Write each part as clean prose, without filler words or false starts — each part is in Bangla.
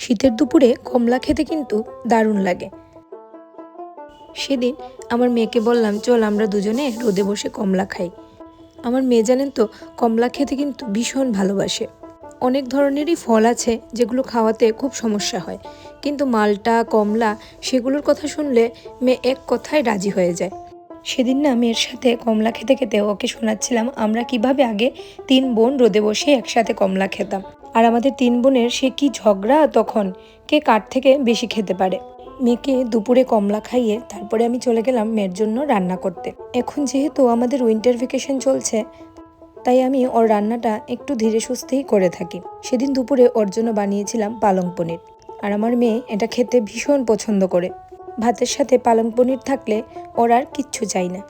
শীতের দুপুরে কমলা খেতে কিন্তু দারুণ লাগে। সেদিন আমার মেয়েকে বললাম, চল আমরা দুজনে রোদে বসে কমলা খাই। আমার মেয়ে জানেন তো কমলা খেতে কিন্তু ভীষণ ভালোবাসে। অনেক ধরনেরই ফল আছে যেগুলো খাওয়াতে খুব সমস্যা হয়, কিন্তু মালটা কমলা সেগুলোর কথা শুনলে মেয়ে এক কথায় রাজি হয়ে যায়। সেদিন না মেয়ের সাথে কমলা খেতে খেতে ওকে শোনাচ্ছিলাম আমরা কিভাবে আগে 3 বোন রোদে বসে একসাথে কমলা খেতাম। আর আমাদের 3 বোনের সে কি ঝগড়া তখন, কে কার থেকে বেশি খেতে পারে। মেয়েকে দুপুরে কমলা খাইয়ে তারপরে আমি চলে গেলাম মেয়ের জন্য রান্না করতে। এখন যেহেতু আমাদের উইন্টার ভ্যাকেশন চলছে, তাই আমি ওর রান্নাটা একটু ধীরে সুস্থেই করে থাকি। সেদিন দুপুরে ওর জন্য বানিয়েছিলাম পালং পনির, আর আমার মেয়ে এটা খেতে ভীষণ পছন্দ করে। ভাতের সাথে পালং পনির থাকলে ওর আর কিচ্ছু চাই না।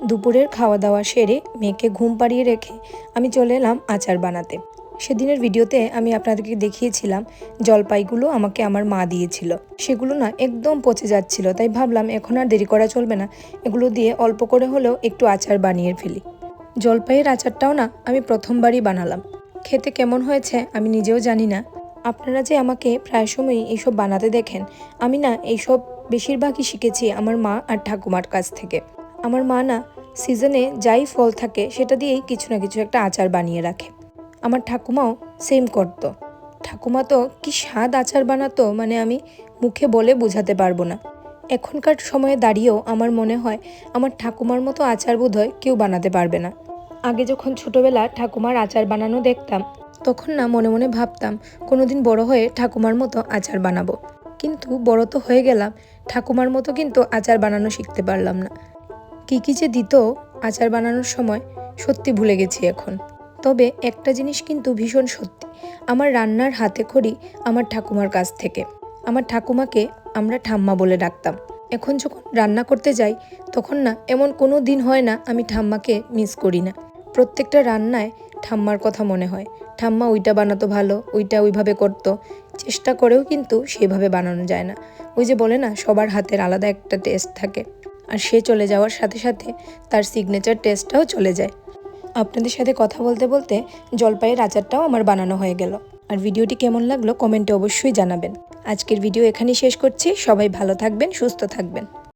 দুপুরের খাওয়া দাওয়া সেরে মেয়েকে ঘুম পাড়িয়ে রেখে আমি চলে এলাম আচার বানাতে। সেদিনের ভিডিওতে আমি আপনাদেরকে দেখিয়েছিলাম জলপাইগুলো আমাকে আমার মা দিয়েছিল। সেগুলো না একদম পচে যাচ্ছিল, তাই ভাবলাম এখন আর দেরি করা চলবে না, এগুলো দিয়ে অল্প করে হলেও একটু আচার বানিয়ে ফেলি। জলপাইয়ের আচারটাও না আমি প্রথমবারই বানালাম। খেতে কেমন হয়েছে আমি নিজেও জানি না। আপনারা যে আমাকে প্রায় সময়ই এইসব বানাতে দেখেন, আমি না এইসব বেশিরভাগই শিখেছি আমার মা আর ঠাকুমার কাছ থেকে। আমার মা না সিজনে যাই ফল থাকে সেটা দিয়েই কিছু না কিছু একটা আচার বানিয়ে রাখে। আমার ঠাকুমাও সেম করতো। ঠাকুমা তো কি স্বাদ আচার বানাতো, মানে আমি মুখে বলে বোঝাতে পারবো না। এখনকার সময়ে দাঁড়িয়েও আমার মনে হয় আমার ঠাকুমার মতো আচার বোধহয় কেউ বানাতে পারবে না। আগে যখন ছোটবেলা ঠাকুমার আচার বানানো দেখতাম, তখন না মনে মনে ভাবতাম কোনোদিন বড় হয়ে ঠাকুমার মতো আচার বানাবো। কিন্তু বড় তো হয়ে গেলাম, ঠাকুমার মতো কিন্তু আচার বানানো শিখতে পারলাম না। কী কী যে দিত আচার বানানোর সময় সত্যি ভুলে গেছি এখন। তবে একটা জিনিস কিন্তু ভীষণ সত্যি, আমার রান্নার হাতে খড়ি আমার ঠাকুমার কাছ থেকে। আমার ঠাকুমাকে আমরা ঠাম্মা বলে ডাকতাম। এখন যখন রান্না করতে যাই তখন না এমন কোনো দিন হয় না আমি ঠাম্মাকে মিস করি না। প্রত্যেকটা রান্নায় ঠাম্মার কথা মনে হয়। ঠাম্মা ওইটা বানাতো ভালো, ওইটা ওইভাবে করতো। চেষ্টা করেও কিন্তু সেভাবে বানানো যায় না। ওই যে বলে না সবার হাতের আলাদা একটা টেস্ট থাকে, আর সে চলে যাওয়ার সাথে সাথে তার সিগনেচার টেস্টটাও চলে যায়। আপনাদের সাথে কথা বলতে বলতে জলপাইয়ের আচারটাও আমার বানানো হয়ে গেল। আর ভিডিওটি কেমন লাগলো কমেন্টে অবশ্যই জানাবেন। আজকের ভিডিও এখানেই শেষ করছি। সবাই ভালো থাকবেন, সুস্থ থাকবেন।